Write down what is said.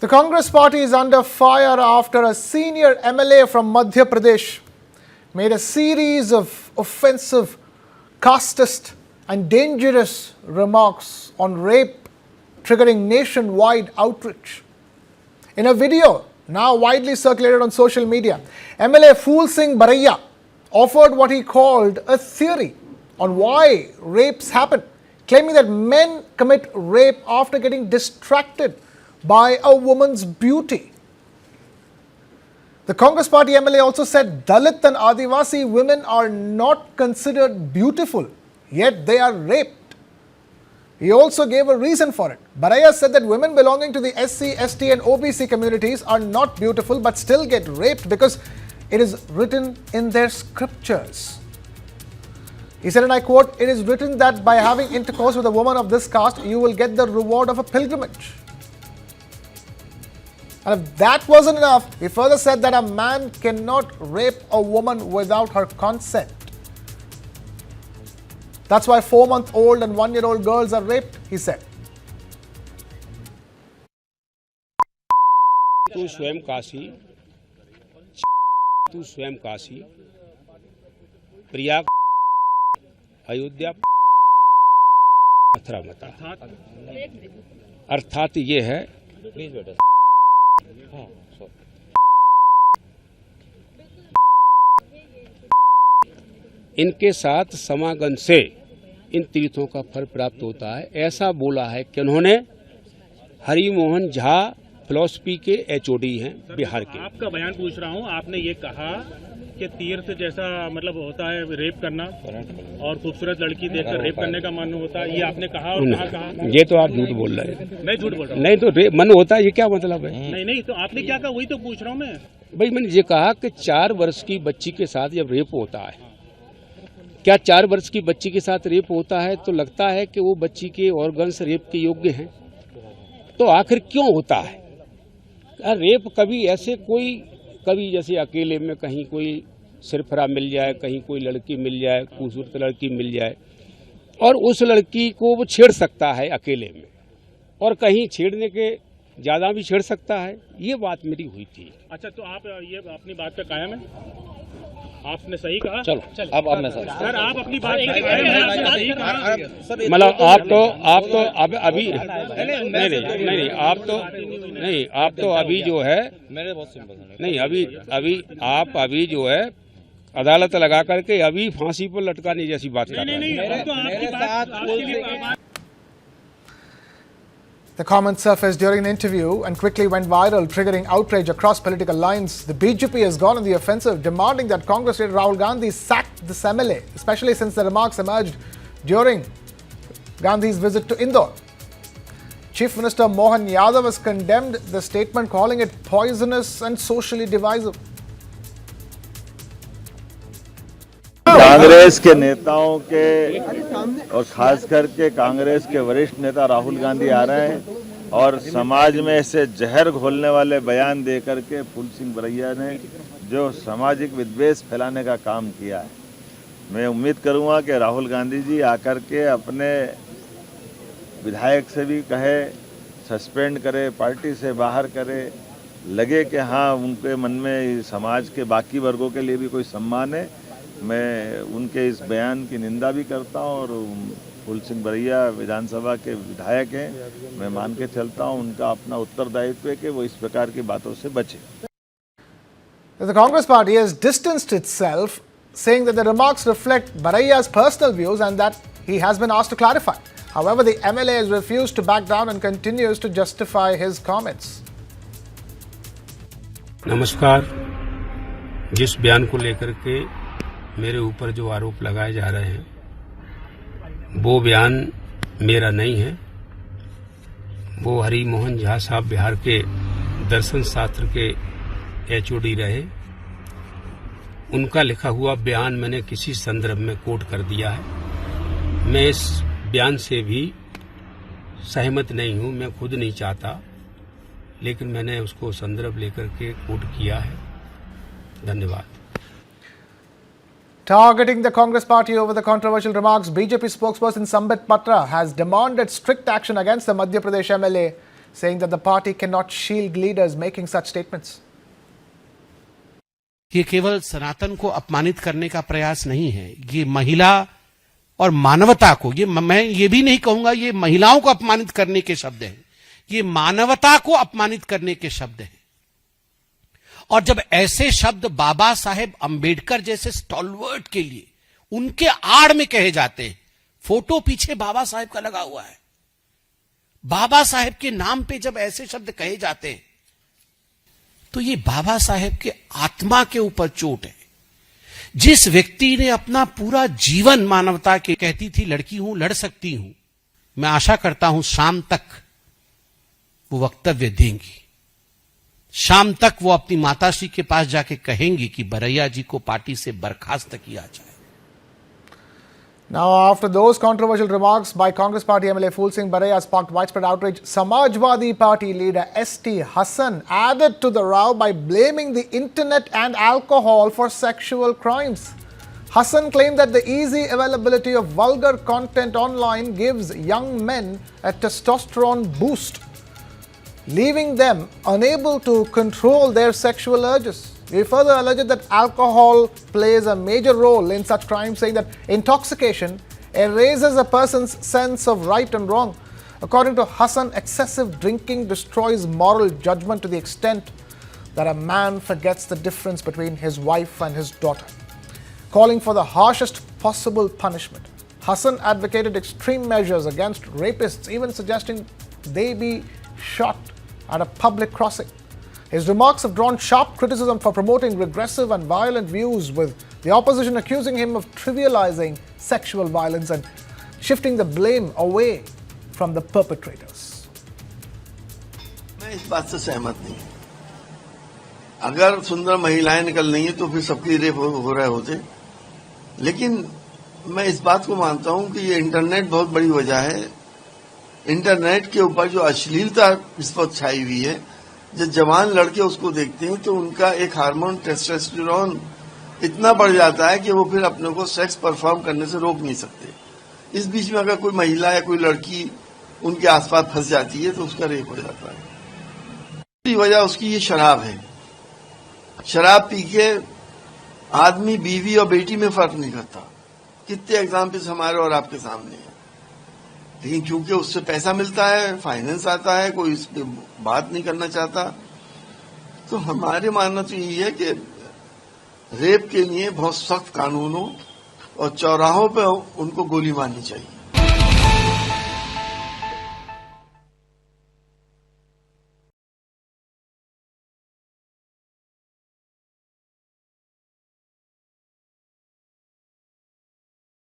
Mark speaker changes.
Speaker 1: The Congress party is under fire after a senior MLA from Madhya Pradesh made a series of offensive, casteist and dangerous remarks on rape, triggering nationwide outrage. In a video now widely circulated on social media, MLA Phul Singh Baraiya offered what he called a theory on why rapes happen, claiming that men commit rape after getting distracted by a woman's beauty. The Congress party MLA also said Dalit and Adivasi women are not considered beautiful, yet they are raped. He also gave a reason for it. Baraiya said that women belonging to the SC, ST and OBC communities are not beautiful but still get raped because it is written in their scriptures. He said, and I quote, "It is written that by having intercourse with a woman of this caste, you will get the reward of a pilgrimage." And if that wasn't enough, he further said that a man cannot rape a woman without her consent. That's why 4-month-old and 1-year-old girls are raped, he said.
Speaker 2: तू स्वयं काशी, तू स्वयं काशी, प्रयाग, अयोध्या, मथुरा मता। अर्थात ये है इनके साथ समागम से इन तीर्थों का फल प्राप्त होता है, ऐसा बोला है कि उन्होंने हरिमोहन झा फिलॉसफी के एचओडी हैं बिहार के।
Speaker 3: आपका बयान पूछ रहा हूं, आपने ये कहा कि तीर्थ जैसा मतलब होता है रेप करना और खूबसूरत लड़की देखकर रेप करने का मन होता है, ये आपने कहा और कहा?
Speaker 2: ये तो आप झूठ बोल रहे हैं।
Speaker 3: मैं झूठ बोल रहा हूँ?
Speaker 2: नहीं तो मन होता है, ये क्या मतलब है?
Speaker 3: नहीं तो आपने क्या कहा वही तो पूछ रहा हूँ मैं।
Speaker 2: भाई मैंने ये कहा कि 4 वर्ष की बच्ची के साथ जब रेप होता है, क्या 4 वर्ष की बच्ची के साथ रेप होता है तो लगता है कि वो बच्ची के ऑर्गन्स रेप के योग्य हैं? तो आखिर क्यों होता है? रेप कभी ऐसे कभी जैसे अकेले में कहीं कोई सिरफरा मिल जाए, कहीं कोई लड़की मिल जाए, खूबसूरत लड़की मिल जाए और उस लड़की को वो छेड़ सकता है अकेले में, और कहीं छेड़ने के ज़्यादा भी छेड़ सकता है। ये बात मेरी हुई थी।
Speaker 3: अच्छा, तो आप ये अपनी बात पे कायम है? आपने सही कहा।
Speaker 2: चलो अब मैं
Speaker 3: सर आप अपनी बात पे कायम है, आपने सही कहा।
Speaker 2: मतलब आप तो अब अभी नहीं आप तो अभी जो है मेरे बहुत सिंपल नहीं अभी जो है अदालत लगा करके अभी फांसी पर लटकाने जैसी बात कर रहे हैं।
Speaker 1: The comment surfaced during an interview and quickly went viral, triggering outrage across political lines. The BJP has gone on the offensive, demanding that Congress leader Rahul Gandhi sack this MLA, especially since the remarks emerged during Gandhi's visit to Indore. Chief Minister Mohan Yadav has condemned the statement, calling it poisonous and socially divisive.
Speaker 4: Congress के नेताओं के और खास करके कांग्रेस के वरिष्ठ नेता राहुल गांधी आ रहे हैं और समाज में ऐसे जहर घोलने वाले बयान दे करके फूल सिंह बरैया ने जो सामाजिक विद्वेष फैलाने का काम किया है। मैं उम्मीद करूंगा कि राहुल गांधी जी आकर के अपने विधायक से भी कहे, सस्पेंड करे, पार्टी से बाहर करे, लगे कि हाँ उनके मन में समाज के बाकी वर्गों के लिए भी कोई सम्मान है। मैं उनके इस बयान की निंदा भी करता हूं और फूल सिंह बरैया विधानसभा के विधायक हैं, मैं मान के चलता हूं उनका अपना उत्तरदायित्व है कि वो इस प्रकार की बातों से बचे।
Speaker 1: The Congress party has distanced itself, saying that the remarks reflect Baraiya's personal views and that he has been asked to clarify. However, the MLA has refused to back down and continues to justify his comments.
Speaker 2: नमस्कार। जिस बयान को लेकर के मेरे ऊपर जो आरोप लगाए जा रहे हैं वो बयान मेरा नहीं है, वो हरिमोहन झा साहब बिहार के दर्शन शास्त्र के एचओडी रहे, उनका लिखा हुआ बयान मैंने किसी संदर्भ में कोट कर दिया है। मैं इस बयान से भी सहमत नहीं हूं, मैं खुद नहीं चाहता, लेकिन मैंने उसको संदर्भ लेकर के कोट किया है। धन्यवाद।
Speaker 1: Targeting the Congress party over the controversial remarks, BJP spokesperson Sambit Patra has demanded strict action against the Madhya Pradesh MLA saying that the party cannot shield leaders making such statements.
Speaker 5: ये केवल सनातन को अपमानित करने का प्रयास नहीं है, ये महिला और मानवता को, मैं ये भी नहीं कहूंगा ये महिलाओं को अपमानित करने के शब्द हैं, ये मानवता को अपमानित करने के शब्द हैं। और जब ऐसे शब्द बाबा साहेब अंबेडकर जैसे स्टॉलवर्ट के लिए उनके आड़ में कहे जाते हैं, फोटो पीछे बाबा साहेब का लगा हुआ है, बाबा साहेब के नाम पे जब ऐसे शब्द कहे जाते हैं तो ये बाबा साहेब के आत्मा के ऊपर चोट है। जिस व्यक्ति ने अपना पूरा जीवन मानवता के, कहती थी लड़की हूं लड़ सकती हूं, मैं आशा करता हूं शाम तक वो वक्तव्य देंगी, शाम तक वो अपनी माताश्री के पास जाके कहेंगी कि बरैया जी को पार्टी से बर्खास्त किया जाए।
Speaker 1: Now, after those controversial remarks by Congress Party MLA Phul Singh Baraya sparked widespread outrage, Samajwadi Party leader S.T. Hassan added to the row by blaming the internet and alcohol for sexual crimes. Hassan claimed that the easy availability of vulgar content online gives young men a testosterone boost, leaving them unable to control their sexual urges. He further alleged that alcohol plays a major role in such crimes, saying that intoxication erases a person's sense of right and wrong. According to Hassan, excessive drinking destroys moral judgment to the extent that a man forgets the difference between his wife and his daughter. Calling for the harshest possible punishment, Hassan advocated extreme measures against rapists, even suggesting they be shot at a public crossing. His remarks have drawn sharp criticism for promoting regressive and violent views, with the opposition accusing him of trivializing sexual violence and shifting the blame away from the perpetrators.
Speaker 6: मैं इस बात से सहमत नहीं। अगर सुंदर महिलाएं निकल रही हैं तो फिर सबके रेप हो रहे होते, लेकिन मैं इस बात को मानता हूं कि ये इंटरनेट बहुत बड़ी वजह है। इंटरनेट के ऊपर जो अश्लीलता इस पर छाई हुई है, जब जवान लड़के उसको देखते हैं तो उनका एक हार्मोन टेस्टोस्टेरोन इतना बढ़ जाता है कि वो फिर अपने को सेक्स परफॉर्म करने से रोक नहीं सकते। इस बीच में अगर कोई महिला या कोई लड़की उनके आसपास फंस जाती है तो उसका रेप हो जाता है। दूसरी वजह उसकी ये शराब है। शराब पी के आदमी बीवी और बेटी में फर्क नहीं करता। कितने एग्जाम्पल्स हमारे और आपके सामने हैं, लेकिन क्योंकि उससे पैसा मिलता है, फाइनेंस आता है, कोई इस पे बात नहीं करना चाहता। तो हमारे मानना तो यही है कि रेप के लिए बहुत सख्त कानून हो और चौराहों पे उनको गोली मारनी चाहिए।